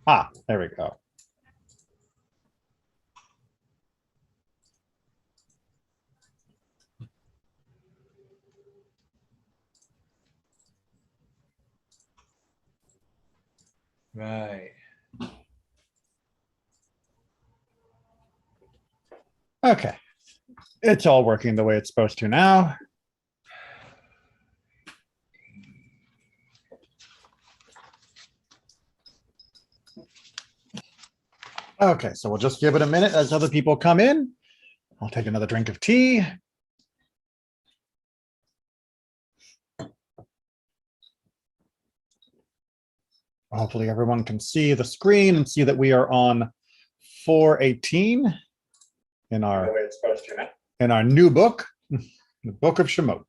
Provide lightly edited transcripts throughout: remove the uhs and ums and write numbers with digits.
Ah, there we go. Right. Okay. It's all working the way it's supposed to now. Okay, so we'll just give it a minute as other people come in. I'll take another drink of tea. Hopefully everyone can see the screen and see that we are on 418 in our new book, the Book of Shemot.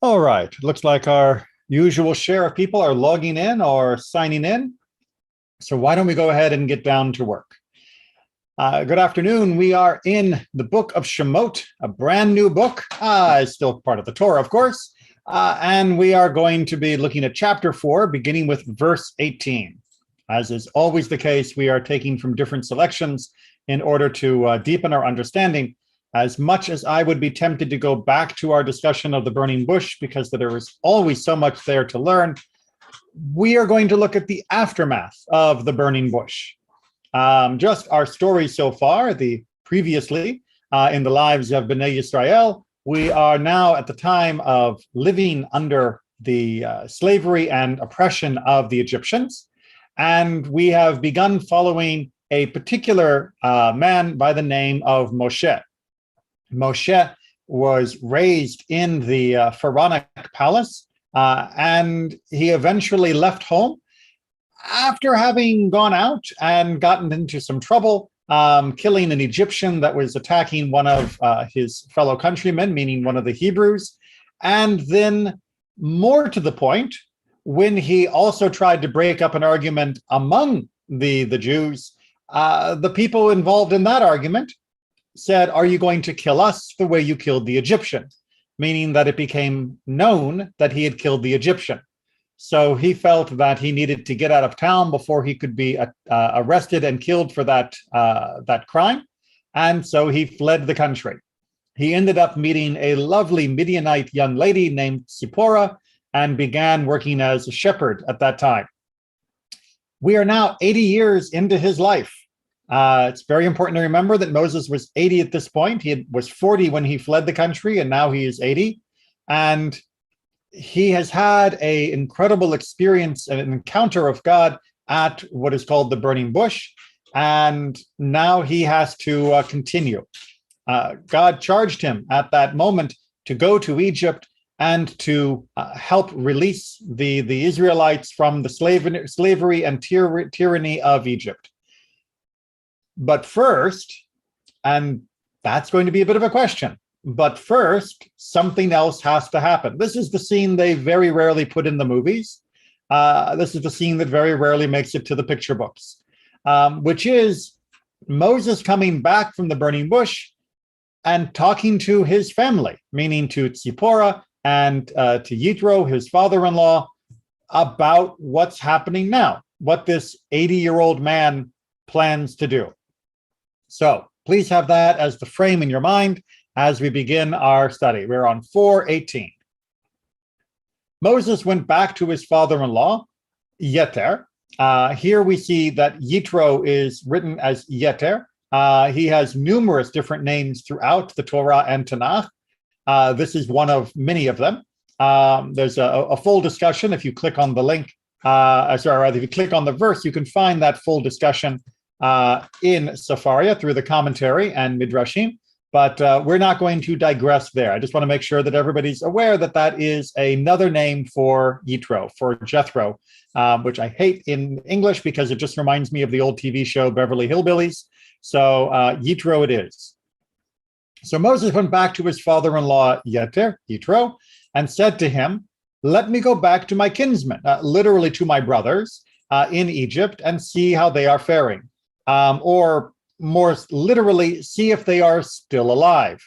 All right, looks like our usual share of people are logging in or signing in. So why don't we go ahead and get down to work? Good afternoon. We are in the Book of Shemot, a brand new book. It's still part of the Torah, of course. And we are going to be looking at chapter 4, beginning with verse 18. As is always the case, we are taking from different selections in order to deepen our understanding. As much as I would be tempted to go back to our discussion of the burning bush, because there is always so much there to learn, we are going to look at the aftermath of the burning bush. Just our story so far, the previously in the lives of Bnei Yisrael, we are now at the time of living under the slavery and oppression of the Egyptians. And we have begun following a particular man by the name of Moshe. Moshe was raised in the Pharaonic palace, and he eventually left home after having gone out and gotten into some trouble, killing an Egyptian that was attacking one of his fellow countrymen, meaning one of the Hebrews. And then, more to the point, when he also tried to break up an argument among the Jews, the people involved in that argument said, "Are you going to kill us the way you killed the Egyptian?" Meaning that it became known that he had killed the Egyptian. So he felt that he needed to get out of town before he could be arrested and killed for that crime. And so he fled the country. He ended up meeting a lovely Midianite young lady named Zipporah and began working as a shepherd at that time. We are now 80 years into his life. It's very important to remember that Moses was 80 at this point. He was 40 when he fled the country, and now he is 80. And he has had an incredible experience, an encounter of God at what is called the burning bush. And now he has to continue. God charged him at that moment to go to Egypt and to help release the Israelites from the slavery and tyranny of Egypt. But first, and that's going to be a bit of a question, but first, something else has to happen. This is the scene they very rarely put in the movies. This is the scene that very rarely makes it to the picture books, which is Moses coming back from the burning bush and talking to his family, meaning to Zipporah and to Yitro, his father-in-law, about what's happening now, what this 80-year-old man plans to do. So please have that as the frame in your mind as we begin our study. We're on 4:18. Moses went back to his father-in-law, Yeter. Here we see that Yitro is written as Yeter. He has numerous different names throughout the Torah and Tanakh. This is one of many of them. There's a full discussion. If you click on the link, if you click on the verse, you can find that full discussion in Sefaria through the commentary and Midrashim, but we're not going to digress there. I just want to make sure that everybody's aware that that is another name for Yitro, for Jethro, which I hate in English because it just reminds me of the old TV show Beverly Hillbillies. So Yitro it is. So Moses went back to his father-in-law Yitro, and said to him, let me go back to my kinsmen, literally to my brothers in Egypt, and see how they are faring. Or more literally, see if they are still alive.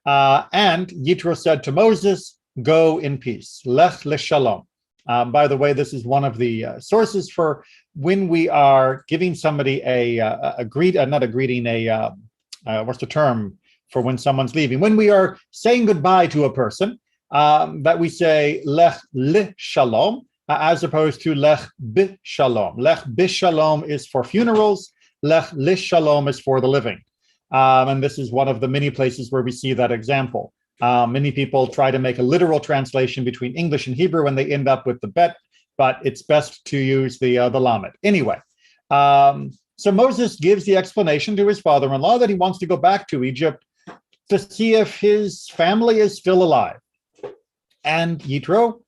And Yitro said to Moses, go in peace. Lech leshalom. By the way, this is one of the sources for when we are giving somebody what's the term for when someone's leaving? When we are saying goodbye to a person, that we say lech leshalom, as opposed to lech bishalom. Lech bishalom is for funerals. Lech leshalom is for the living. And this is one of the many places where we see that example. Many people try to make a literal translation between English and Hebrew and they end up with the bet, but it's best to use the lamed. Anyway, so Moses gives the explanation to his father-in-law that he wants to go back to Egypt to see if his family is still alive. And Yitro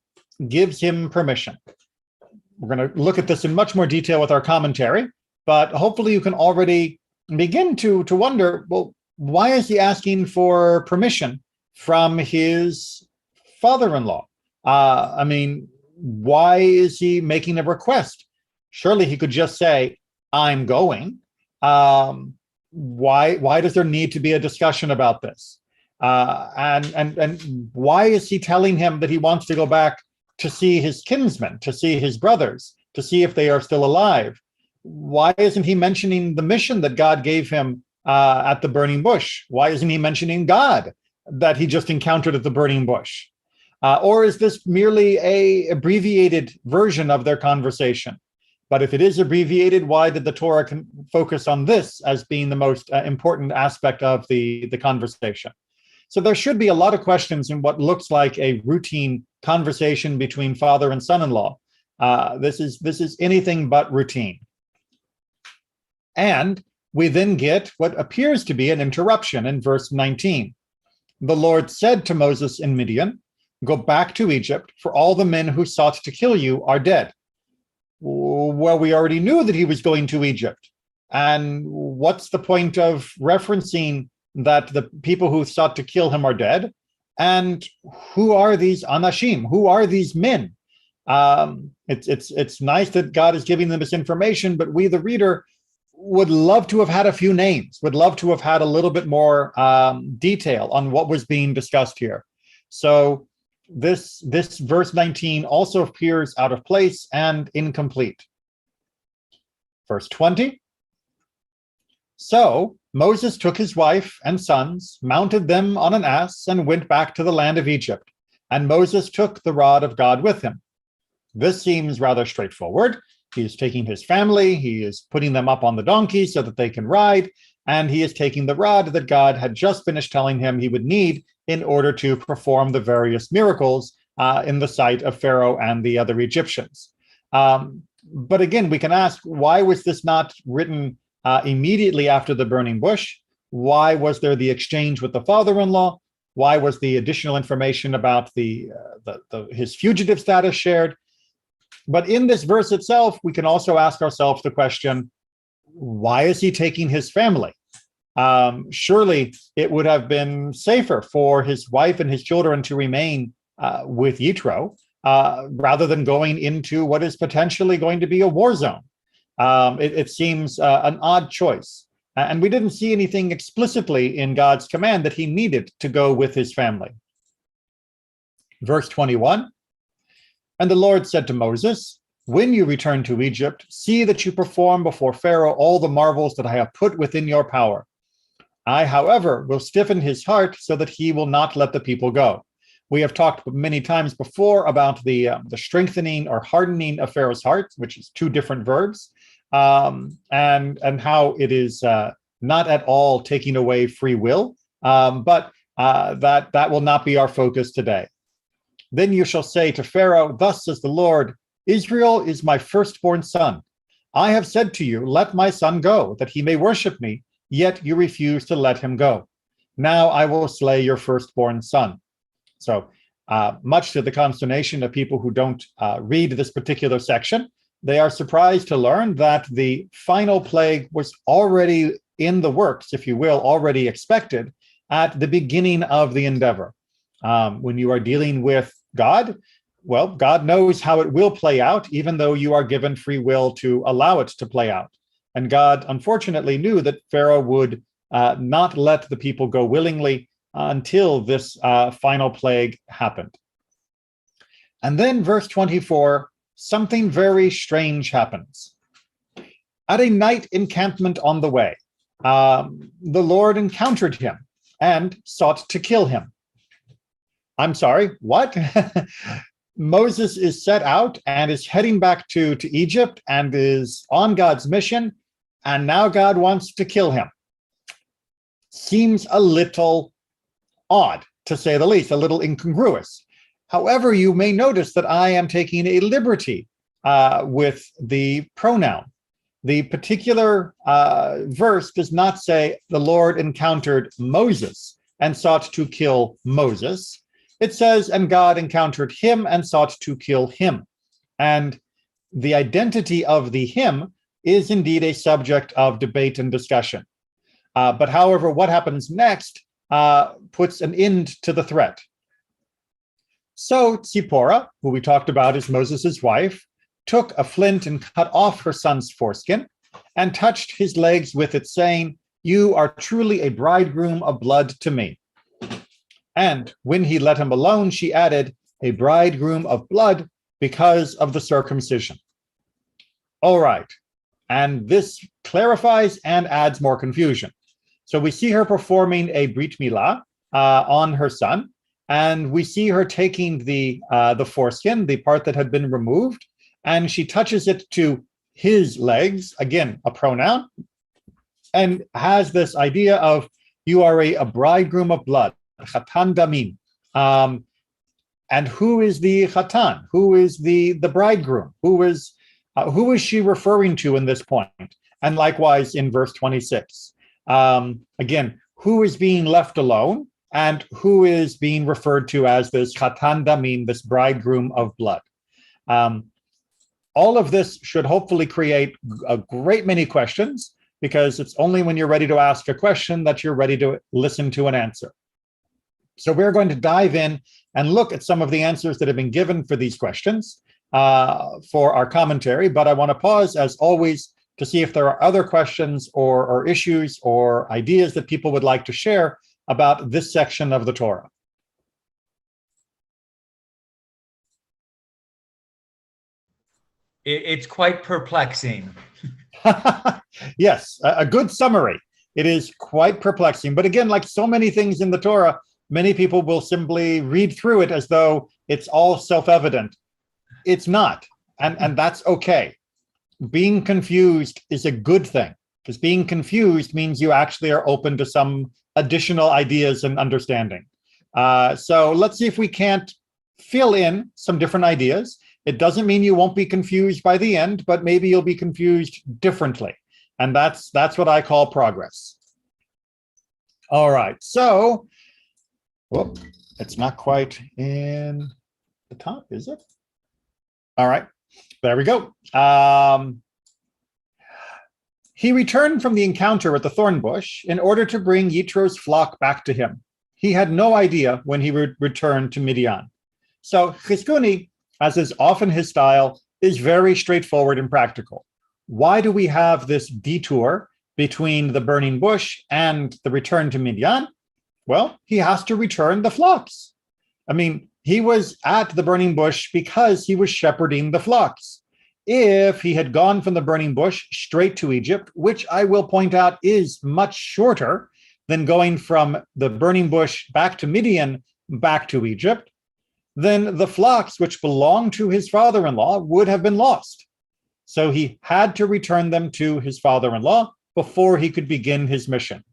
gives him permission. We're going to look at this in much more detail with our commentary, but hopefully you can already begin to wonder, well, why is he asking for permission from his father-in-law? Why is he making a request? Surely he could just say, I'm going. Why does there need to be a discussion about this? And why is he telling him that he wants to go back to see his kinsmen, to see his brothers, to see if they are still alive? Why isn't he mentioning the mission that God gave him at the burning bush? Why isn't he mentioning God that he just encountered at the burning bush? Or is this merely an abbreviated version of their conversation? But if it is abbreviated, why did the Torah focus on this as being the most important aspect of the conversation? So there should be a lot of questions in what looks like a routine conversation between father and son-in-law. This is anything but routine. And we then get what appears to be an interruption in verse 19. The Lord said to Moses in Midian, go back to Egypt, for all the men who sought to kill you are dead. Well, we already knew that he was going to Egypt. And what's the point of referencing that the people who sought to kill him are dead? And who are these anashim? Who are these men? It's nice that God is giving them this information, but we, the reader, would love to have had a few names, would love to have had a little bit more detail on what was being discussed here. So this verse 19 also appears out of place and incomplete. Verse 20. So Moses took his wife and sons, mounted them on an ass, and went back to the land of Egypt. And Moses took the rod of God with him. This seems rather straightforward. He is taking his family, he is putting them up on the donkey so that they can ride, and he is taking the rod that God had just finished telling him he would need in order to perform the various miracles in the sight of Pharaoh and the other Egyptians. But again, we can ask, why was this not written immediately after the burning bush? Why was there the exchange with the father-in-law? Why was the additional information about his fugitive status shared? But in this verse itself, we can also ask ourselves the question, why is he taking his family? Surely it would have been safer for his wife and his children to remain with Yitro rather than going into what is potentially going to be a war zone. It seems an odd choice. And we didn't see anything explicitly in God's command that he needed to go with his family. Verse 21, and the Lord said to Moses, when you return to Egypt, see that you perform before Pharaoh all the marvels that I have put within your power. I, however, will stiffen his heart so that he will not let the people go. We have talked many times before about the strengthening or hardening of Pharaoh's heart, which is two different verbs, and how it is not at all taking away free will, but that will not be our focus today. Then you shall say to Pharaoh, thus says the Lord, Israel is my firstborn son. I have said to you, let my son go, that he may worship me, yet you refuse to let him go. Now I will slay your firstborn son. So much to the consternation of people who don't read this particular section, they are surprised to learn that the final plague was already in the works, if you will, already expected, at the beginning of the endeavor. When you are dealing with God, well, God knows how it will play out, even though you are given free will to allow it to play out. And God, unfortunately, knew that Pharaoh would not let the people go willingly until this final plague happened. And then, verse 24, something very strange happens. At a night encampment on the way, the Lord encountered him and sought to kill him. I'm sorry, what? Moses is set out and is heading back to Egypt and is on God's mission, and now God wants to kill him. Seems a little odd, to say the least, a little incongruous. However, you may notice that I am taking a liberty with the pronoun. The particular verse does not say the Lord encountered Moses and sought to kill Moses. It says, and God encountered him and sought to kill him. And the identity of the him is indeed a subject of debate and discussion. But however, what happens next puts an end to the threat. So Zipporah, who we talked about as Moses' wife, took a flint and cut off her son's foreskin and touched his legs with it, saying, "You are truly a bridegroom of blood to me." And when he let him alone, she added, "A bridegroom of blood because of the circumcision." All right. And this clarifies and adds more confusion. So we see her performing a brit milah on her son, and we see her taking the foreskin, the part that had been removed, and she touches it to his legs, again, a pronoun, and has this idea of, you are a bridegroom of blood, chatan damim. And who is the chatan? Who is the bridegroom? Who is she referring to in this point? And likewise in verse 26. Again, who is being left alone and who is being referred to as this chatan damim, this bridegroom of blood? All of this should hopefully create a great many questions, because it's only when you're ready to ask a question that you're ready to listen to an answer. So we're going to dive in and look at some of the answers that have been given for these questions for our commentary. But I want to pause, as always, to see if there are other questions or issues or ideas that people would like to share about this section of the Torah. It's quite perplexing. Yes, a good summary. It is quite perplexing. But again, like so many things in the Torah, many people will simply read through it as though it's all self-evident. It's not, and that's okay. Being confused is a good thing, because being confused means you actually are open to some additional ideas and understanding. So let's see if we can't fill in some different ideas. It doesn't mean you won't be confused by the end, but maybe you'll be confused differently. And that's what I call progress. All right, so, whoop, it's not quite in the top, is it? All right, there we go. He returned from the encounter at the thorn bush in order to bring Yitro's flock back to him. He had no idea when he would return to Midian. So Chizkuni, as is often his style, is very straightforward and practical. Why do we have this detour between the burning bush and the return to Midian? Well, he has to return the flocks. I mean, he was at the burning bush because he was shepherding the flocks. If he had gone from the burning bush straight to Egypt, which I will point out is much shorter than going from the burning bush back to Midian, back to Egypt, then the flocks which belonged to his father-in-law would have been lost. So he had to return them to his father-in-law before he could begin his mission.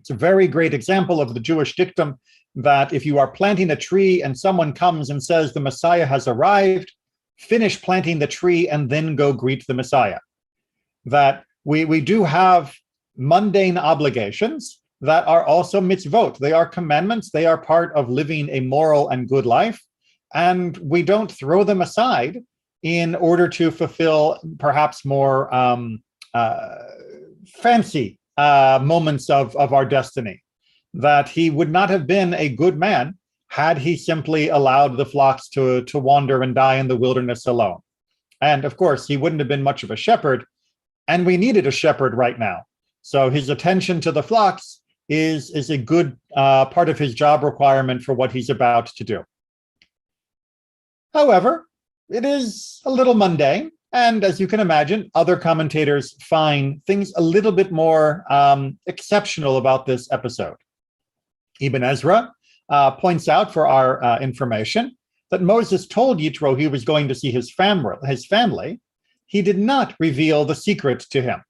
It's a very great example of the Jewish dictum that if you are planting a tree and someone comes and says the Messiah has arrived, finish planting the tree and then go greet the Messiah. That we do have mundane obligations that are also mitzvot. They are commandments. They are part of living a moral and good life. And we don't throw them aside in order to fulfill perhaps more fancy moments of our destiny. that he would not have been a good man had he simply allowed the flocks to wander and die in the wilderness alone. And of course, he wouldn't have been much of a shepherd, and we needed a shepherd right now. So his attention to the flocks is a good part of his job requirement for what he's about to do. However, it is a little mundane, and as you can imagine, other commentators find things a little bit more exceptional about this episode. Ibn Ezra points out for our information that Moses told Yitro he was going to see his family. He did not reveal the secret to him,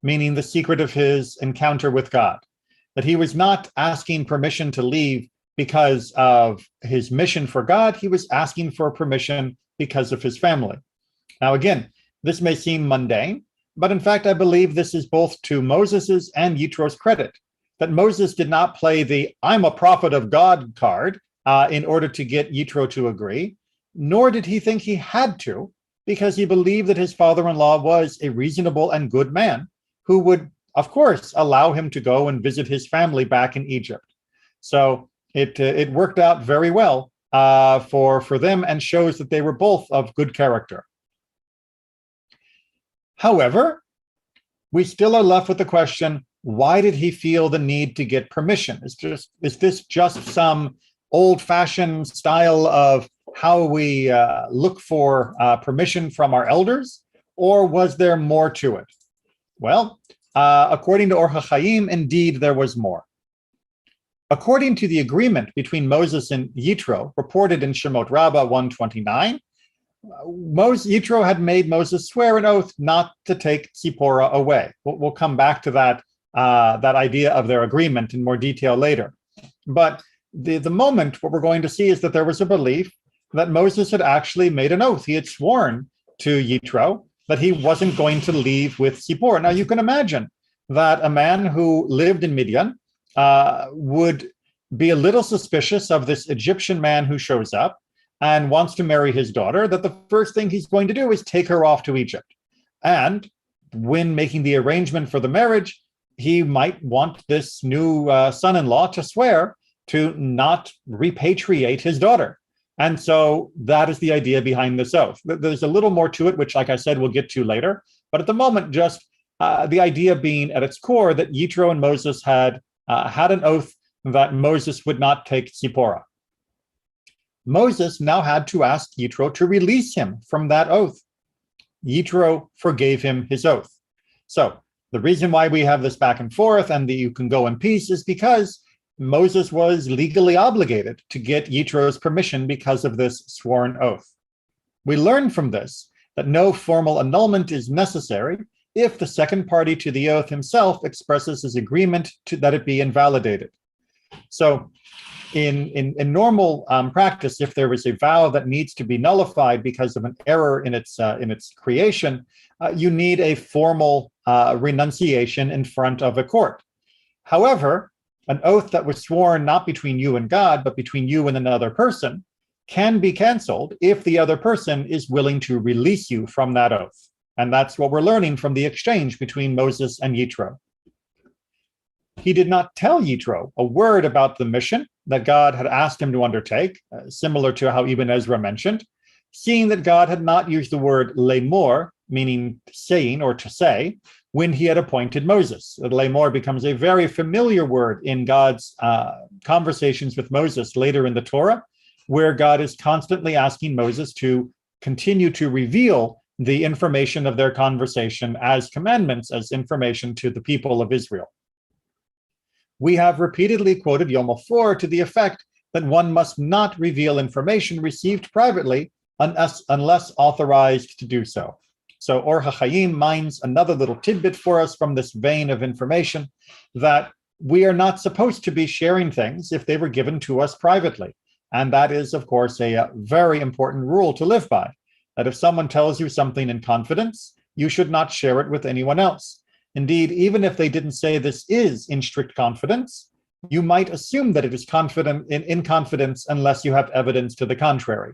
meaning the secret of his encounter with God, that he was not asking permission to leave because of his mission for God. He was asking for permission because of his family. Now, again, this may seem mundane, but in fact, I believe this is both to Moses's and Yitro's credit, that Moses did not play the "I'm a prophet of God" card in order to get Yitro to agree, nor did he think he had to, because he believed that his father-in-law was a reasonable and good man who would, of course, allow him to go and visit his family back in Egypt. So it worked out very well for them, and shows that they were both of good character. However, we still are left with the question, why did he feel the need to get permission? Is this just some old-fashioned style of how we look for permission from our elders, or was there more to it? Well, according to Or HaChaim, indeed there was more. According to the agreement between Moses and Yitro, reported in Shemot Rabbah 129, Yitro had made Moses swear an oath not to take Zipporah away. We'll come back to that idea of their agreement in more detail later. But the moment, what we're going to see is that there was a belief that Moses had actually made an oath. He had sworn to Yitro that he wasn't going to leave with Zipporah. Now, you can imagine that a man who lived in Midian would be a little suspicious of this Egyptian man who shows up and wants to marry his daughter, that the first thing he's going to do is take her off to Egypt. And when making the arrangement for the marriage, he might want this new son-in-law to swear to not repatriate his daughter. And so that is the idea behind this oath. There's a little more to it, which, like I said, we'll get to later. But at the moment, just the idea being at its core that Yitro and Moses had an oath that Moses would not take Zipporah. Moses now had to ask Yitro to release him from that oath. Yitro forgave him his oath. So the reason why we have this back and forth and that you can go in peace is because Moses was legally obligated to get Yitro's permission because of this sworn oath. We learn from this that no formal annulment is necessary if the second party to the oath himself expresses his agreement that it be invalidated. So in normal practice, if there is a vow that needs to be nullified because of an error in its creation, you need a formal renunciation in front of a court. However, an oath that was sworn not between you and God, but between you and another person, can be canceled if the other person is willing to release you from that oath. And that's what we're learning from the exchange between Moses and Yitro. He did not tell Yitro a word about the mission that God had asked him to undertake, similar to how Ibn Ezra mentioned, seeing that God had not used the word lemor, meaning saying or to say, when he had appointed Moses. Lemor becomes a very familiar word in God's conversations with Moses later in the Torah, where God is constantly asking Moses to continue to reveal the information of their conversation as commandments, as information to the people of Israel. We have repeatedly quoted Yom 4 to the effect that one must not reveal information received privately unless authorized to do so. So Or HaChaim mines another little tidbit for us from this vein of information, that we are not supposed to be sharing things if they were given to us privately. And that is, of course, a very important rule to live by, that if someone tells you something in confidence, you should not share it with anyone else. Indeed, even if they didn't say this is in strict confidence, you might assume that it is in confidence unless you have evidence to the contrary.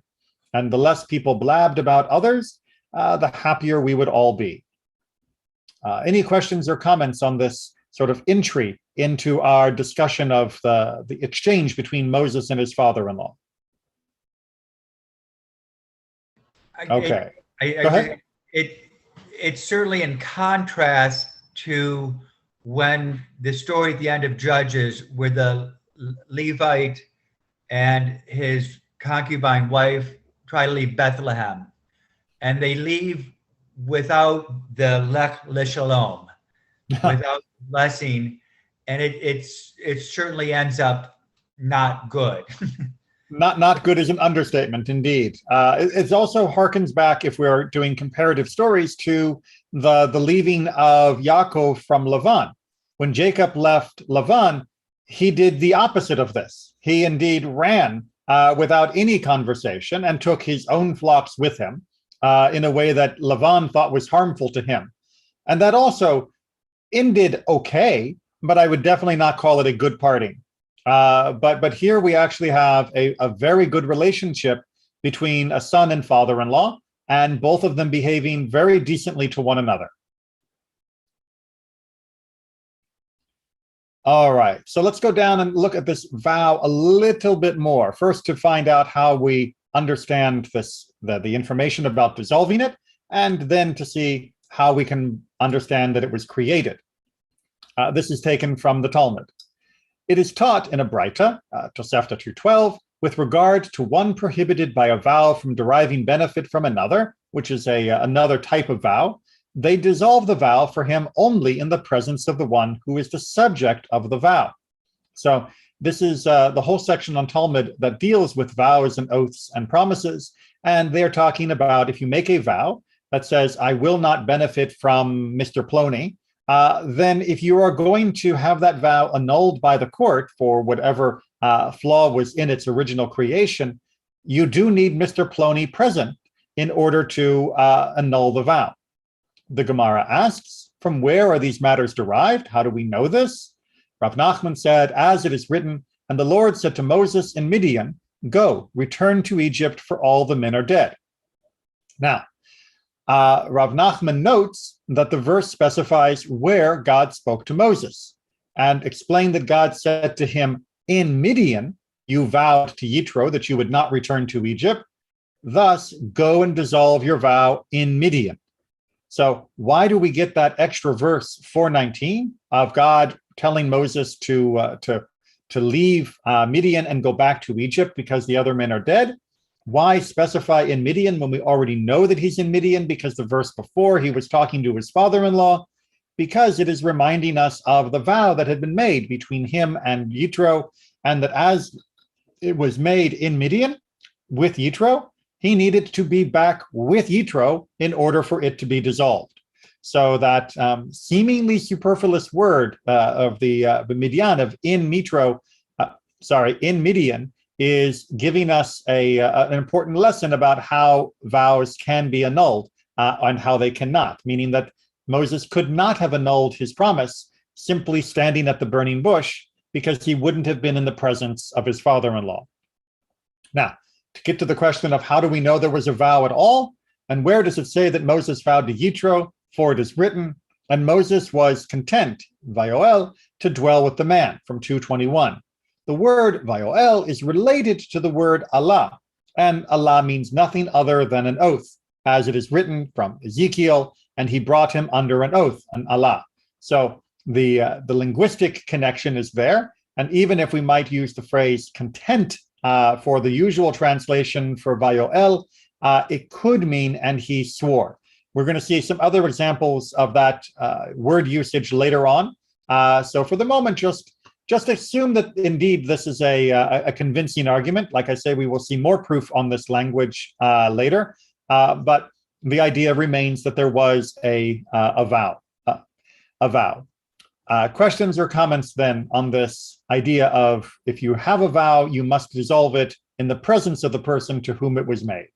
And the less people blabbed about others, the happier we would all be. Any questions or comments on this sort of entry into our discussion of the exchange between Moses and his father-in-law? Okay, go ahead. It's certainly in contrast to when the story at the end of Judges, where the Levite and his concubine wife try to leave Bethlehem, and they leave without the Lech Leshalom, without blessing, and it certainly ends up not good. Not good is an understatement, indeed. It also harkens back, if we're doing comparative stories, to the leaving of Yaakov from Lavan. When Jacob left Lavan, he did the opposite of this. He indeed ran without any conversation and took his own flocks with him in a way that Lavan thought was harmful to him. And that also ended okay, but I would definitely not call it a good parting. But here we actually have a very good relationship between a son and father-in-law, and both of them behaving very decently to one another. All right, so let's go down and look at this vow a little bit more. First, to find out how we understand this, the information about dissolving it, and then to see how we can understand that it was created. This is taken from the Talmud. It is taught in a Braita, Tosefta 2:12, with regard to one prohibited by a vow from deriving benefit from another, which is another type of vow. They dissolve the vow for him only in the presence of the one who is the subject of the vow. So this is the whole section on Talmud that deals with vows and oaths and promises. And they're talking about if you make a vow that says, I will not benefit from Mr. Plony, then if you are going to have that vow annulled by the court for whatever flaw was in its original creation, you do need Mr. Plony present in order to annul the vow. The Gemara asks, from where are these matters derived? How do we know this? Rav Nachman said, as it is written, and the Lord said to Moses in Midian, go, return to Egypt, for all the men are dead. Now, Rav Nachman notes that the verse specifies where God spoke to Moses and explained that God said to him, in Midian, you vowed to Yitro that you would not return to Egypt. Thus, go and dissolve your vow in Midian. So why do we get that extra verse 419 of God telling Moses to leave Midian and go back to Egypt because the other men are dead? Why specify in Midian when we already know that he's in Midian? Because the verse before he was talking to his father-in-law, because it is reminding us of the vow that had been made between him and Yitro, and that as it was made in Midian with Yitro, he needed to be back with Yitro in order for it to be dissolved. So that seemingly superfluous word of the Midian of in Midian is giving us an important lesson about how vows can be annulled and how they cannot, meaning that Moses could not have annulled his promise simply standing at the burning bush because he wouldn't have been in the presence of his father-in-law. Now, to get to the question of how do we know there was a vow at all, and where does it say that Moses vowed to Yitro? For it is written, and Moses was content, Vayoel, to dwell with the man, from 2:21. The word Vayoel is related to the word Allah, and Allah means nothing other than an oath, as it is written from Ezekiel, and he brought him under an oath, an Allah. So the linguistic connection is there, and even if we might use the phrase content for the usual translation for Vayoel, it could mean and he swore. We're going to see some other examples of that word usage later on. So for the moment, just assume that indeed this is a convincing argument. Like I say, we will see more proof on this language later, but the idea remains that there was a vow. Questions or comments then on this idea of if you have a vow, you must dissolve it in the presence of the person to whom it was made,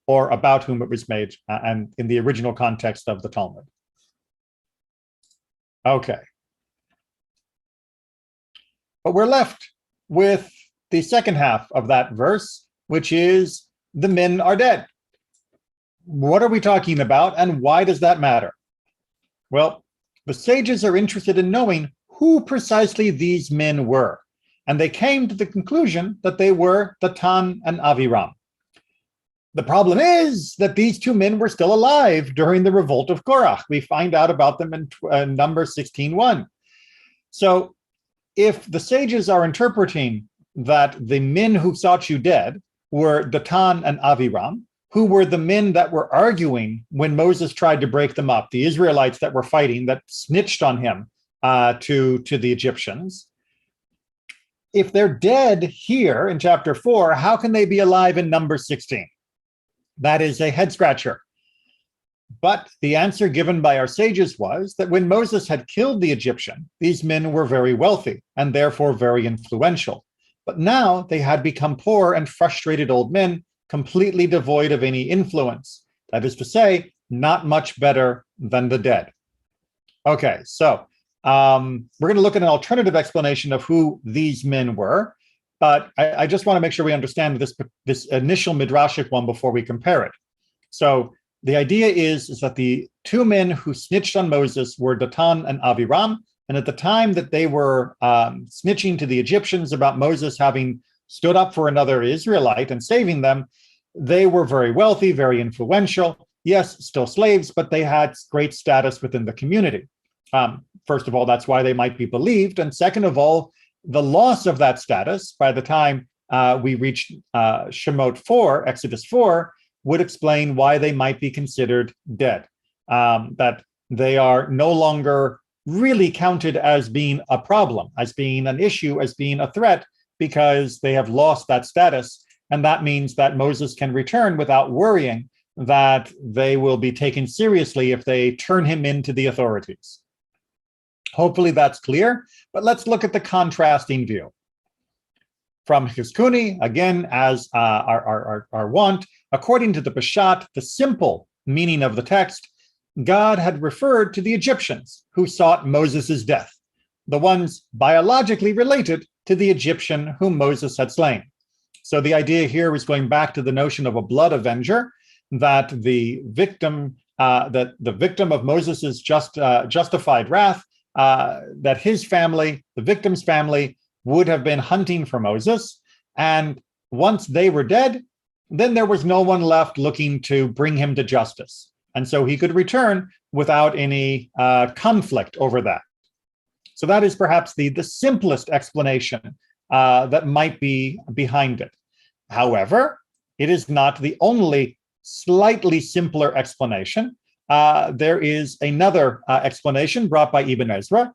or about whom it was made, and in the original context of the Talmud. Okay. But we're left with the second half of that verse, which is the men are dead. What are we talking about, and why does that matter? Well, The sages are interested in knowing who precisely these men were, and they came to the conclusion that they were Datan and Aviram. The problem is that these two men were still alive during the revolt of Korach. We find out about them in Numbers 16:1. So if the sages are interpreting that the men who sought you dead were Datan and Aviram, who were the men that were arguing when Moses tried to break them up, the Israelites that were fighting, that snitched on him to the Egyptians. If they're dead here in chapter 4, how can they be alive in Numbers 16? That is a head scratcher. But the answer given by our sages was that when Moses had killed the Egyptian, these men were very wealthy and therefore very influential. But now they had become poor and frustrated old men, completely devoid of any influence. That is to say, not much better than the dead. Okay, so we're going to look at an alternative explanation of who these men were, but I just want to make sure we understand this initial midrashic one before we compare it. So the idea is that the two men who snitched on Moses were Datan and Aviram, and at the time that they were snitching to the Egyptians about Moses having stood up for another Israelite and saving them, they were very wealthy, very influential. Yes, still slaves, but they had great status within the community. First of all, that's why they might be believed. And second of all, the loss of that status by the time we reach Shemot 4, Exodus 4, would explain why they might be considered dead, that they are no longer really counted as being a problem, as being an issue, as being a threat, because they have lost that status. And that means that Moses can return without worrying that they will be taken seriously if they turn him into the authorities. Hopefully that's clear, but let's look at the contrasting view. From Chizkuni, again, as our want, according to the Peshat, the simple meaning of the text, God had referred to the Egyptians who sought Moses' death, the ones biologically related to the Egyptian whom Moses had slain. So the idea here is going back to the notion of a blood avenger, that the victim of Moses' justified wrath, that his family, the victim's family, would have been hunting for Moses. And once they were dead, then there was no one left looking to bring him to justice. And so he could return without any conflict over that. So that is perhaps the simplest explanation that might be behind it. However, it is not the only slightly simpler explanation. There is another explanation brought by Ibn Ezra.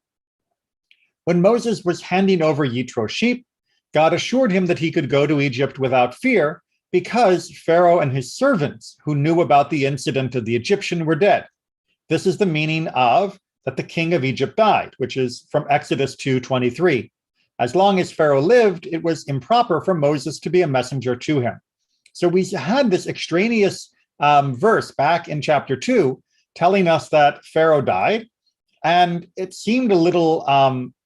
When Moses was handing over Yitro's sheep, God assured him that he could go to Egypt without fear because Pharaoh and his servants who knew about the incident of the Egyptian were dead. This is the meaning of that the king of Egypt died, which is from Exodus 2:23. As long as Pharaoh lived, it was improper for Moses to be a messenger to him. So we had this extraneous verse back in chapter 2 telling us that Pharaoh died, and it seemed a little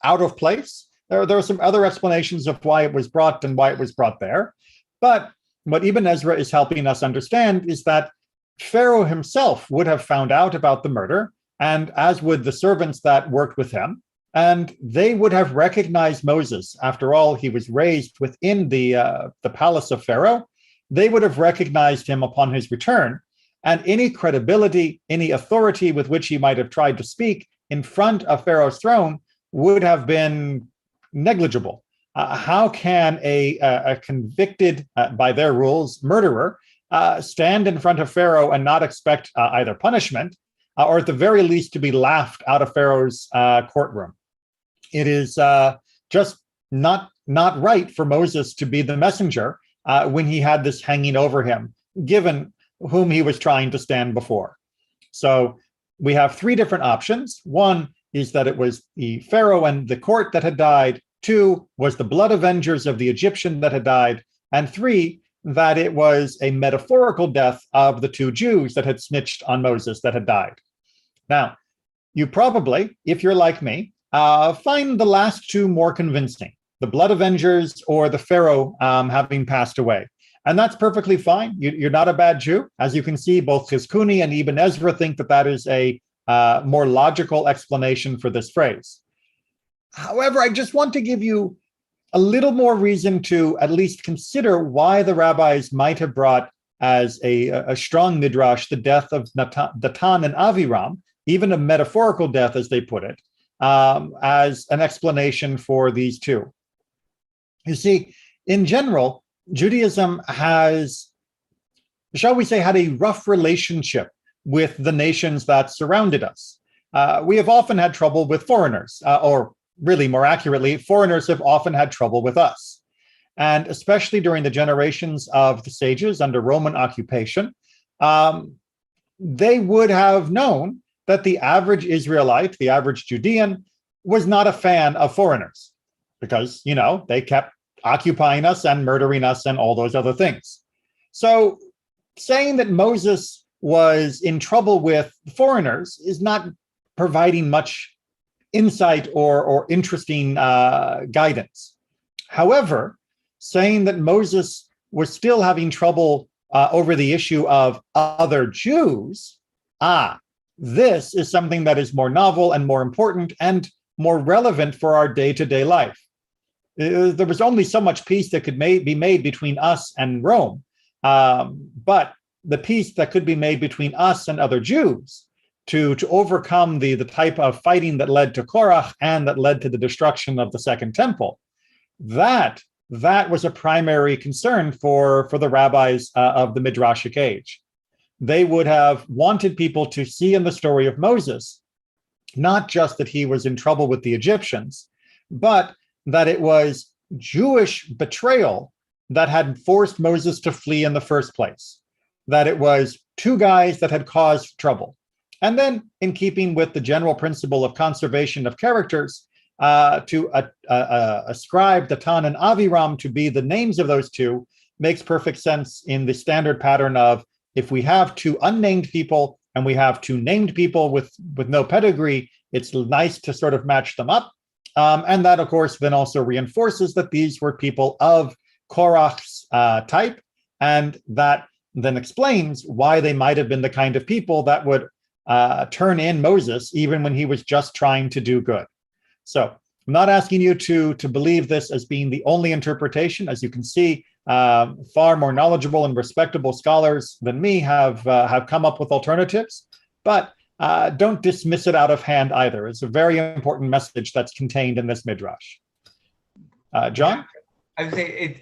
out of place. There were some other explanations of why it was brought and why it was brought there. But what Ibn Ezra is helping us understand is that Pharaoh himself would have found out about the murder, and as would the servants that worked with him, and they would have recognized Moses. After all, he was raised within the palace of Pharaoh. They would have recognized him upon his return, and any credibility, any authority with which he might have tried to speak in front of Pharaoh's throne would have been negligible. How can a convicted, by their rules, murderer stand in front of Pharaoh and not expect either punishment or at the very least to be laughed out of Pharaoh's courtroom? It is just not right for Moses to be the messenger when he had this hanging over him, given whom he was trying to stand before. So we have three different options. One is that it was the Pharaoh and the court that had died. Two was the blood avengers of the Egyptian that had died. And three, that it was a metaphorical death of the two Jews that had snitched on Moses that had died. Now, you probably, if you're like me, find the last two more convincing, the blood avengers or the Pharaoh having passed away. And that's perfectly fine. You're not a bad Jew. As you can see, both Chizkuni and Ibn Ezra think that that is a more logical explanation for this phrase. However, I just want to give you a little more reason to at least consider why the rabbis might have brought as a strong midrash the death of Datan and Aviram, even a metaphorical death, as they put it, as an explanation for these two. You see, in general, Judaism has, shall we say, had a rough relationship with the nations that surrounded us. We have often had trouble with foreigners, or really more accurately, foreigners have often had trouble with us. And especially during the generations of the sages under Roman occupation, they would have known that the average Israelite, the average Judean, was not a fan of foreigners because, they kept occupying us and murdering us and all those other things. So saying that Moses was in trouble with foreigners is not providing much insight or interesting guidance. However, saying that Moses was still having trouble over the issue of other Jews, this is something that is more novel and more important and more relevant for our day-to-day life. There was only so much peace that could be made between us and Rome, but the peace that could be made between us and other Jews to overcome the type of fighting that led to Korach and that led to the destruction of the Second Temple, that was a primary concern for the rabbis of the Midrashic age. They would have wanted people to see in the story of Moses, not just that he was in trouble with the Egyptians, but that it was Jewish betrayal that had forced Moses to flee in the first place, that it was two guys that had caused trouble. And then, in keeping with the general principle of conservation of characters, to ascribe Datan and Aviram to be the names of those two makes perfect sense in the standard pattern of if we have two unnamed people and we have two named people with no pedigree, it's nice to sort of match them up. And that, of course, then also reinforces that these were people of Korach's type, and that then explains why they might have been the kind of people that would turn in Moses even when he was just trying to do good. So I'm not asking you to believe this as being the only interpretation. As you can see, far more knowledgeable and respectable scholars than me have come up with alternatives, but don't dismiss it out of hand either. It's a very important message that's contained in this midrash. John? I would say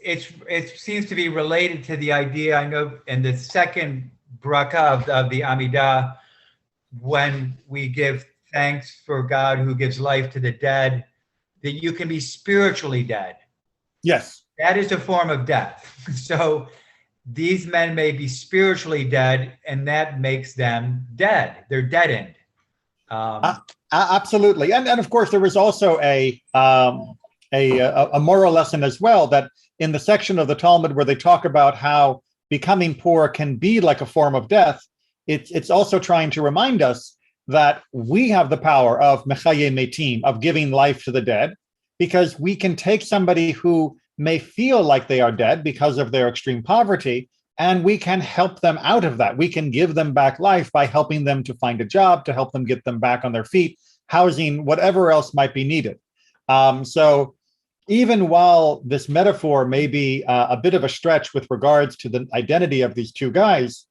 it seems to be related to the idea, I know, in the second bracha of the Amidah, when we give thanks for God who gives life to the dead, that you can be spiritually dead. Yes. That is a form of death. So these men may be spiritually dead, and that makes them dead. They're deadened. Absolutely. And of course, there was also a moral lesson as well, that in the section of the Talmud where they talk about how becoming poor can be like a form of death, it's also trying to remind us that we have the power of mechaye metim, of giving life to the dead, because we can take somebody who may feel like they are dead because of their extreme poverty, and we can help them out of that. We can give them back life by helping them to find a job, to help them get them back on their feet, housing, whatever else might be needed. So even while this metaphor may be a bit of a stretch with regards to the identity of these two guys,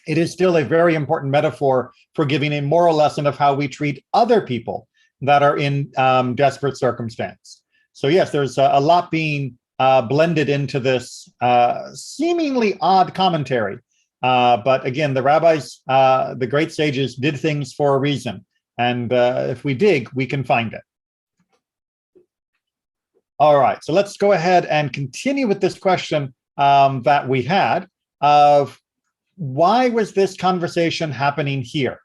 it is still a very important metaphor for giving a moral lesson of how we treat other people that are in desperate circumstance. So yes, there's a lot being blended into this seemingly odd commentary. But again, the rabbis, the great sages, did things for a reason. And if we dig, we can find it. All right, so let's go ahead and continue with this question that we had of why was this conversation happening here?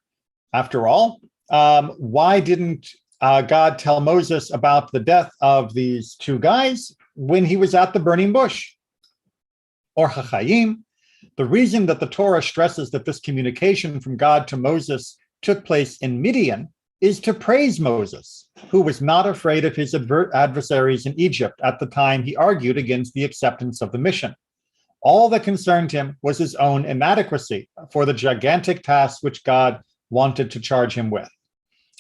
After all, why didn't God tell Moses about the death of these two guys when he was at the burning bush? Or Chachayim, the reason that the Torah stresses that this communication from God to Moses took place in Midian is to praise Moses, who was not afraid of his adversaries in Egypt at the time he argued against the acceptance of the mission. All that concerned him was his own inadequacy for the gigantic task which God wanted to charge him with.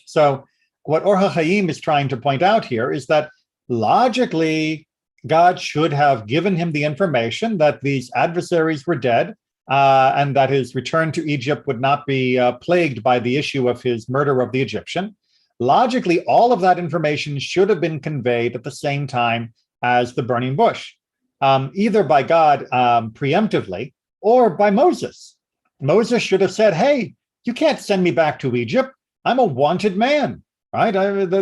So what Or HaChaim is trying to point out here is that logically, God should have given him the information that these adversaries were dead, and that his return to Egypt would not be plagued by the issue of his murder of the Egyptian. Logically, all of that information should have been conveyed at the same time as the burning bush, either by God preemptively or by Moses. Moses should have said, hey, you can't send me back to Egypt. I'm a wanted man, right?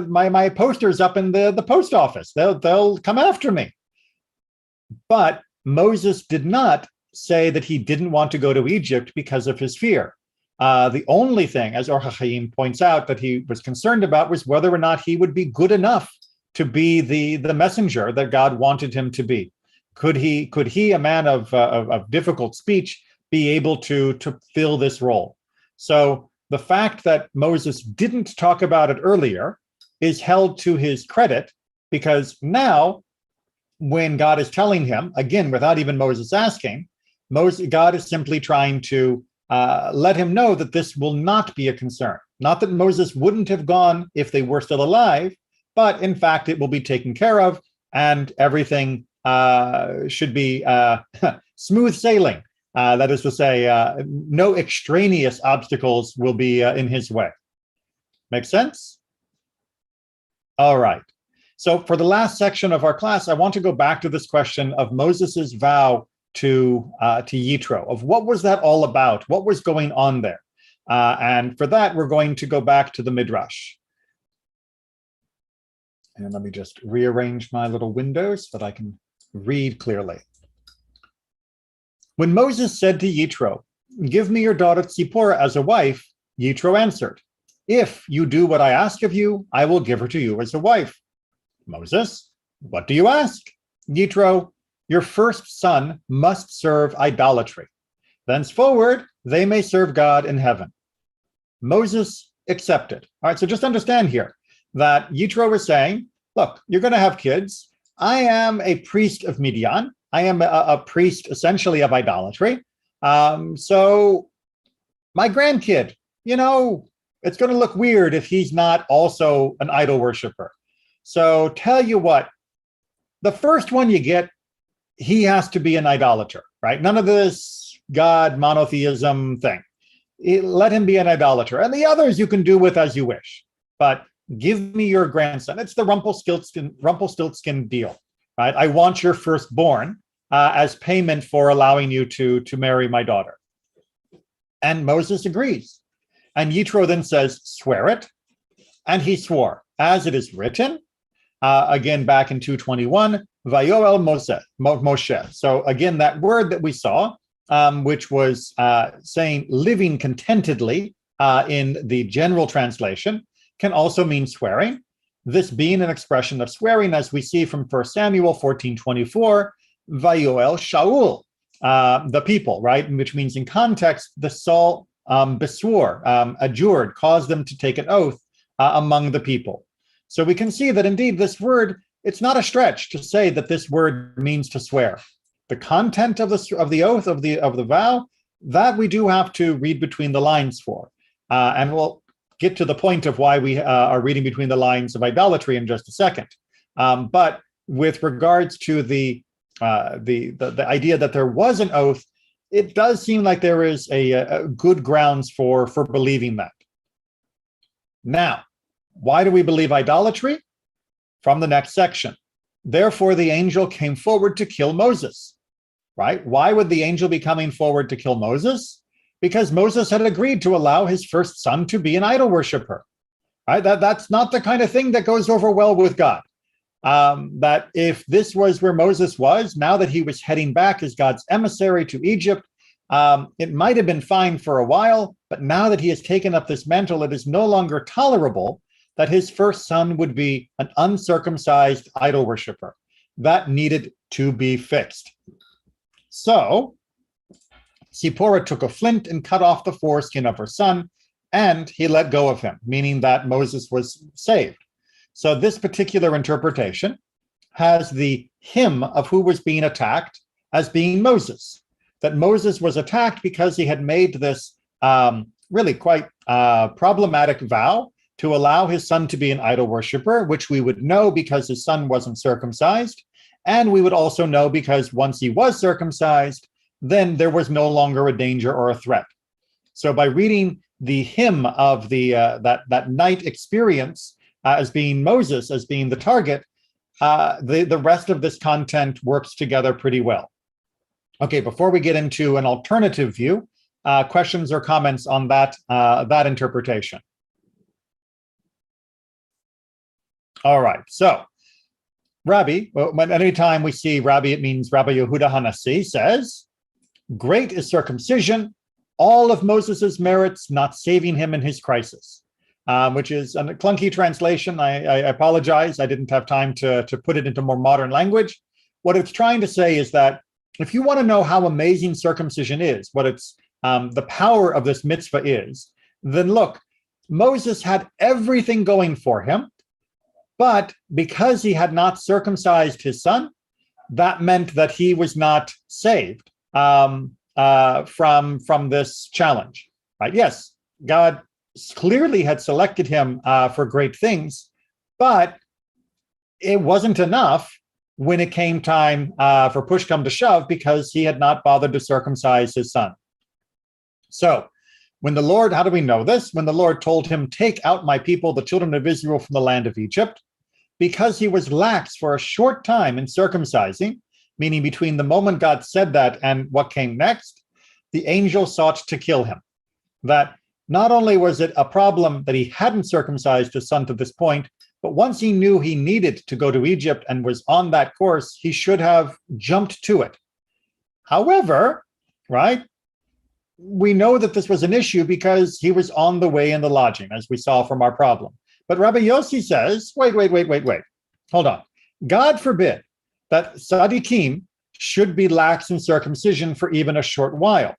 My poster's up in the post office. They'll come after me. But Moses did not say that he didn't want to go to Egypt because of his fear. The only thing, as Or HaChaim points out, that he was concerned about was whether or not he would be good enough to be the messenger that God wanted him to be. Could he, a man of difficult speech, be able to fill this role? So the fact that Moses didn't talk about it earlier is held to his credit, because now, when God is telling him, again, without even Moses asking, God is simply trying to let him know that this will not be a concern. Not that Moses wouldn't have gone if they were still alive, but in fact, it will be taken care of, and everything should be smooth sailing. That is to say, no extraneous obstacles will be in his way. Make sense? All right. So for the last section of our class, I want to go back to this question of Moses's vow to Yitro, of what was that all about? What was going on there? And for that, we're going to go back to the Midrash. And let me just rearrange my little windows so that I can read clearly. When Moses said to Yitro, "Give me your daughter Tzipporah as a wife," Yitro answered, "If you do what I ask of you, I will give her to you as a wife." Moses, "What do you ask?" Yitro, "Your first son must serve idolatry. Thenceforward, they may serve God in heaven." Moses accepted. All right, so just understand here that Yitro is saying, look, you're going to have kids. I am a priest of Midian. I am a priest essentially of idolatry. So my grandkid, it's going to look weird if he's not also an idol worshiper. So tell you what, the first one you get, he has to be an idolater, right? None of this God monotheism thing. Let him be an idolater. And the others you can do with as you wish. But give me your grandson. It's the Rumpelstiltskin deal, right? I want your firstborn as payment for allowing you to marry my daughter. And Moses agrees. And Yitro then says, swear it. And he swore, as it is written, again, back in 2:21, Vayoel Moshe. So again, that word that we saw, which was saying living contentedly in the general translation, can also mean swearing. This being an expression of swearing, as we see from 1 Samuel 14:24, Vayoel Shaul, the people, right? Which means in context, the Saul beswore, adjured, caused them to take an oath among the people. So we can see that indeed this word, it's not a stretch to say that this word means to swear. The content of the oath, of the vow, that we do have to read between the lines for. And we'll get to the point of why we are reading between the lines of idolatry in just a second. But with regards to the idea that there was an oath, it does seem like there is a good grounds for believing that. Now, why do we believe idolatry? From the next section. Therefore, the angel came forward to kill Moses. Right? Why would the angel be coming forward to kill Moses? Because Moses had agreed to allow his first son to be an idol worshiper. Right? That's not the kind of thing that goes over well with God. That if this was where Moses was, now that he was heading back as God's emissary to Egypt, it might have been fine for a while, but now that he has taken up this mantle, it is no longer tolerable that his first son would be an uncircumcised idol worshiper. That needed to be fixed. So Tzipporah took a flint and cut off the foreskin of her son, and he let go of him, meaning that Moses was saved. So this particular interpretation has the him of who was being attacked as being Moses, that Moses was attacked because he had made this really quite problematic vow to allow his son to be an idol worshiper, which we would know because his son wasn't circumcised. And we would also know because once he was circumcised, then there was no longer a danger or a threat. So by reading the hymn of that night experience as being Moses, as being the target, the rest of this content works together pretty well. Okay, before we get into an alternative view, questions or comments on that interpretation? All right, so Rabbi, anytime we see Rabbi, it means Rabbi Yehuda Hanassi says, great is circumcision, all of Moses's merits not saving him in his crisis, which is a clunky translation. I apologize. I didn't have time to put it into more modern language. What it's trying to say is that if you want to know how amazing circumcision is, what it's the power of this mitzvah is, then look, Moses had everything going for him, but because he had not circumcised his son, that meant that he was not saved from this challenge. Right? Yes, God clearly had selected him for great things, but it wasn't enough when it came time for push come to shove because he had not bothered to circumcise his son. So when the Lord, how do we know this? When the Lord told him, take out my people, the children of Israel, from the land of Egypt, because he was lax for a short time in circumcising, meaning between the moment God said that and what came next, the angel sought to kill him. That not only was it a problem that he hadn't circumcised his son to this point, but once he knew he needed to go to Egypt and was on that course, he should have jumped to it. However, right, we know that this was an issue because he was on the way in the lodging, as we saw from our problem. But Rabbi Yossi says, wait. Hold on. God forbid that tzaddikim should be lax in circumcision for even a short while.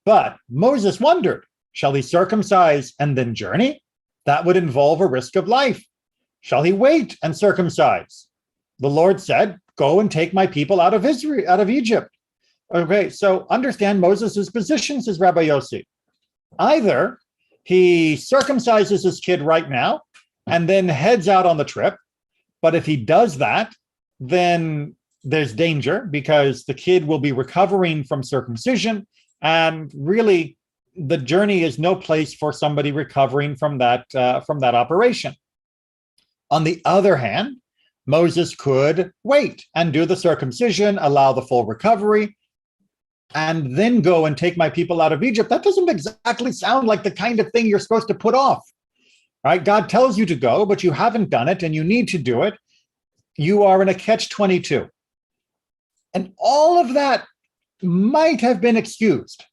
But Moses wondered, shall he circumcise and then journey? That would involve a risk of life. Shall he wait and circumcise? The Lord said, go and take my people out of Egypt. Okay, so understand Moses' position, says Rabbi Yossi. Either he circumcises his kid right now and then heads out on the trip. But if he does that, then there's danger because the kid will be recovering from circumcision. And really, the journey is no place for somebody recovering from that operation. On the other hand, Moses could wait and do the circumcision, allow the full recovery, and then go and take my people out of Egypt. That doesn't exactly sound like the kind of thing you're supposed to put off, right? God tells you to go, but you haven't done it and you need to do it. You are in a catch-22. And all of that might have been excused,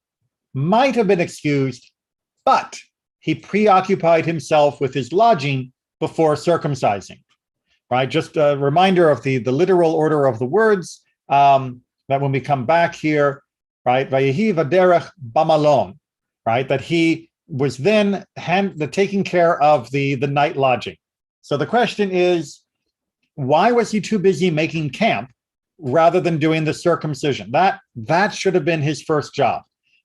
but he preoccupied himself with his lodging before circumcising, right? Just a reminder of the literal order of the words, that when we come back here, right, Vayehi v'derech bamalon, right, that he was then taking care of the night lodging. So the question is, why was he too busy making camp rather than doing the circumcision? That should have been his first job.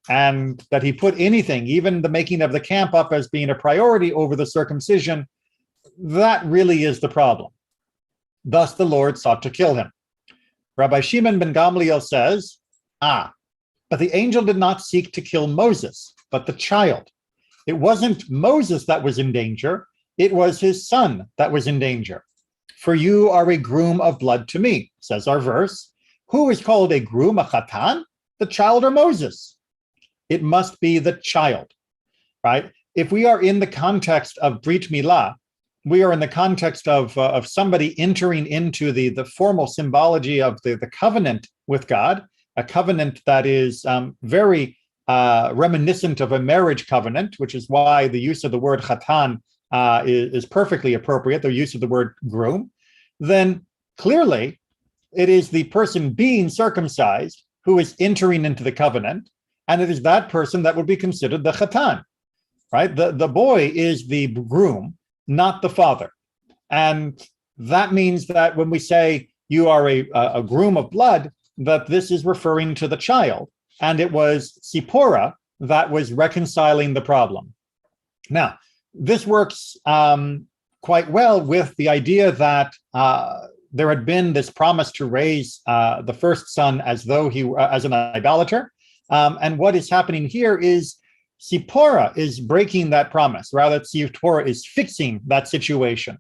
And that he put anything, even the making of the camp, up as being a priority over the circumcision, that really is the problem. Thus the Lord sought to kill him. Rabbi Shimon ben Gamliel says, but the angel did not seek to kill Moses, but the child. It wasn't Moses that was in danger, it was his son that was in danger. For you are a groom of blood to me, says our verse. Who is called a groom, a chatan? The child or Moses? It must be the child, right? If we are in the context of Brit Milah, we are in the context of somebody entering into the formal symbology of the covenant with God, a covenant that is very reminiscent of a marriage covenant, which is why the use of the word chatan is perfectly appropriate, the use of the word groom. Then clearly it is the person being circumcised who is entering into the covenant, and it is that person that would be considered the chatan, right? The boy is the groom, not the father. And that means that when we say you are a groom of blood, that this is referring to the child. And it was Sipporah that was reconciling the problem. Now, this works quite well with the idea that there had been this promise to raise the first son as though he as an idolater. And what is happening here is Zipporah is breaking that promise. Rather, Zipporah is fixing that situation.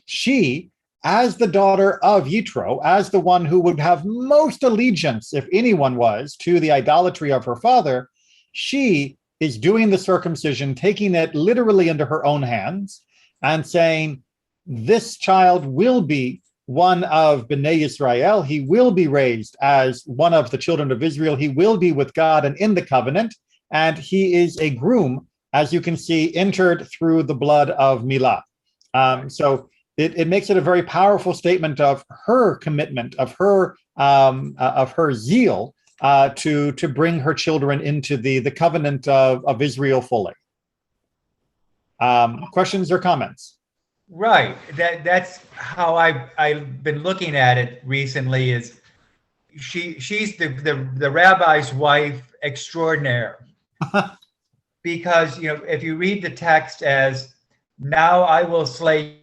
She, as the daughter of Yitro, as the one who would have most allegiance, if anyone was, to the idolatry of her father, she is doing the circumcision, taking it literally into her own hands and saying, this child will be one of Bnei Israel. He will be raised as one of the children of Israel. He will be with God and in the covenant. And he is a groom, as you can see, entered through the blood of Milah. So it makes it a very powerful statement of her commitment, of her zeal to bring her children into the covenant of Israel fully. Questions or comments? Right. That's how I've been looking at it recently. Is she's the rabbi's wife extraordinaire, because if you read the text as now I will slay.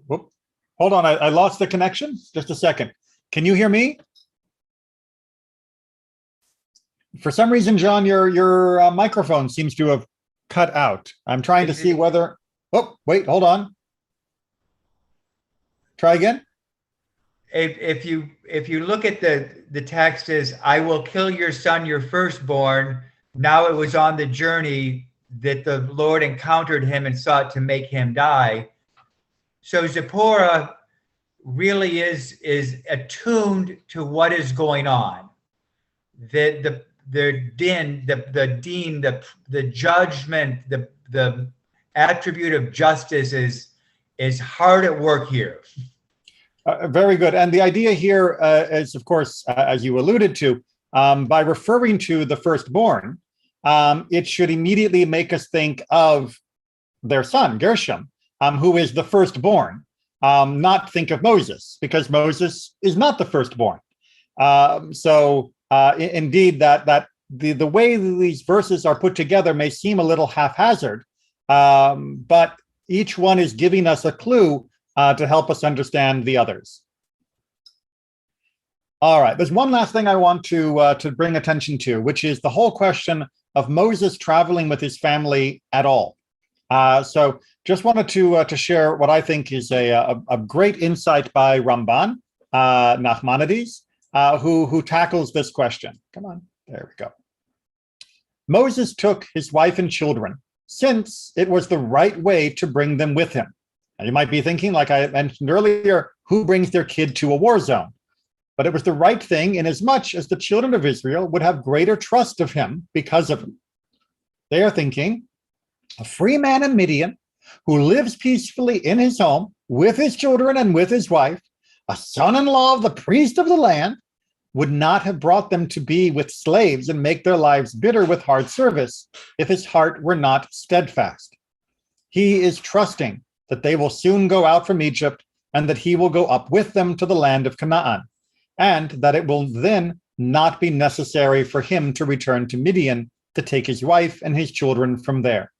Whoop. Hold on, I lost the connection. Just a second. Can you hear me? For some reason, John, your microphone seems to have cut out. I'm trying to see whether. Oh, wait, hold on. Try again. If you look at the text as I will kill your son, your firstborn. Now it was on the journey that the Lord encountered him and sought to make him die. So Zipporah really is attuned to what is going on. The judgment, the attribute of justice is hard at work here. Very good. And the idea here is, of course, as you alluded to, by referring to the firstborn, it should immediately make us think of their son, Gershom, who is the firstborn, not think of Moses, because Moses is not the firstborn. Indeed, that the way these verses are put together may seem a little haphazard, but each one is giving us a clue to help us understand the others. All right, there's one last thing I want to bring attention to, which is the whole question of Moses traveling with his family at all. So just wanted to share what I think is a great insight by Ramban, Nachmanides, who tackles this question. Come on, there we go. Moses took his wife and children, since it was the right way to bring them with him. Now, you might be thinking, like I mentioned earlier, who brings their kid to a war zone? But it was the right thing in as much as the children of Israel would have greater trust of him because of him. They are thinking, a free man in Midian who lives peacefully in his home with his children and with his wife, a son-in-law of the priest of the land, would not have brought them to be with slaves and make their lives bitter with hard service if his heart were not steadfast. He is trusting that they will soon go out from Egypt and that he will go up with them to the land of Canaan, and that it will then not be necessary for him to return to Midian to take his wife and his children from there.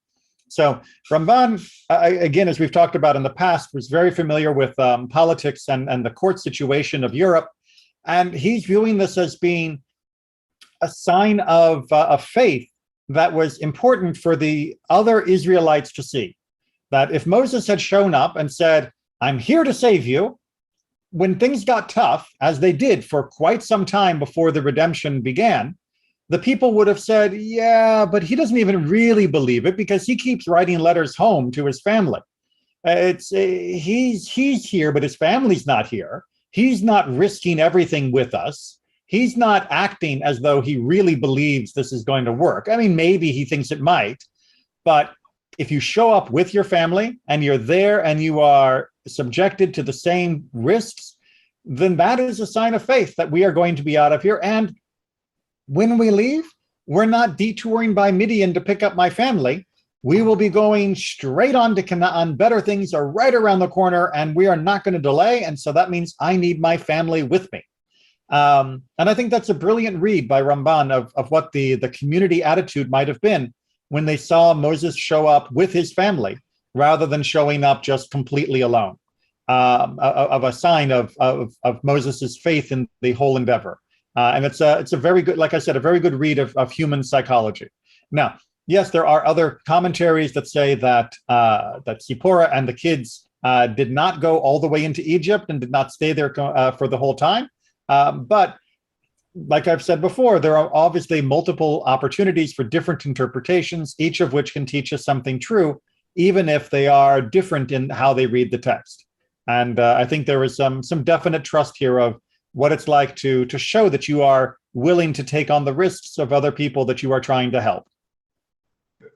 So Ramban, again, as we've talked about in the past, was very familiar with politics and the court situation of Europe. And he's viewing this as being a sign of faith that was important for the other Israelites to see. That if Moses had shown up and said, I'm here to save you, when things got tough, as they did for quite some time before the redemption began, the people would have said, yeah, but he doesn't even really believe it because he keeps writing letters home to his family. He's here, but his family's not here. He's not risking everything with us. He's not acting as though he really believes this is going to work. I mean, maybe he thinks it might, but if you show up with your family and you're there and you are subjected to the same risks, then that is a sign of faith that we are going to be out of here. And when we leave, we're not detouring by Midian to pick up my family. We will be going straight on to Canaan. Better things are right around the corner and we are not going to delay. And so that means I need my family with me. And I think that's a brilliant read by Ramban of what the community attitude might have been when they saw Moses show up with his family rather than showing up just completely alone, of a sign of Moses's faith in the whole endeavor. And it's a very good, like I said, a very good read of human psychology. Now, yes, there are other commentaries that say that that Zipporah and the kids did not go all the way into Egypt and did not stay there for the whole time. But like I've said before, there are obviously multiple opportunities for different interpretations, each of which can teach us something true, even if they are different in how they read the text. And I think there is some definite trust here of what it's like to show that you are willing to take on the risks of other people that you are trying to help.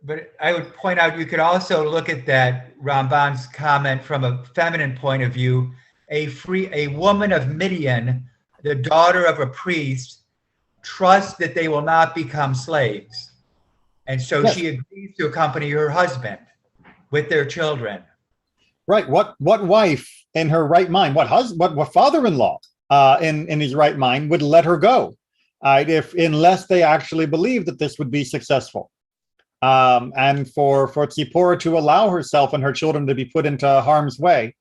But I would point out, you could also look at that Ramban's comment from a feminine point of view. A woman of Midian, the daughter of a priest, trusts that they will not become slaves. And so Yes. she agrees to accompany her husband with their children. Right. What wife in her right mind, what father-in-law in his right mind would let her go, unless they actually believed that this would be successful. And for Tzipporah to allow herself and her children to be put into harm's way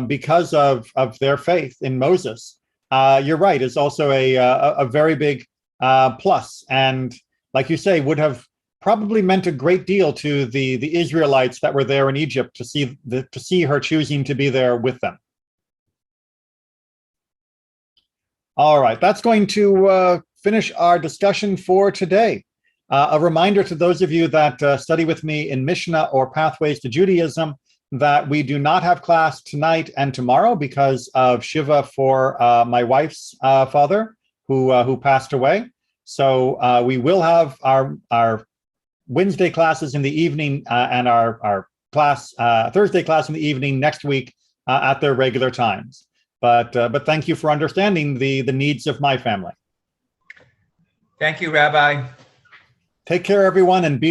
because of their faith in Moses, you're right, is also a very big plus. And like you say, would have probably meant a great deal to the Israelites that were there in Egypt to see her choosing to be there with them. All right, that's going to finish our discussion for today. A reminder to those of you that study with me in Mishnah or Pathways to Judaism that we do not have class tonight and tomorrow because of Shiva for my wife's father who passed away. So we will have our Wednesday classes in the evening and our class Thursday class in the evening next week at their regular times. But thank you for understanding the needs of my family. Thank you, Rabbi. Take care, everyone, and be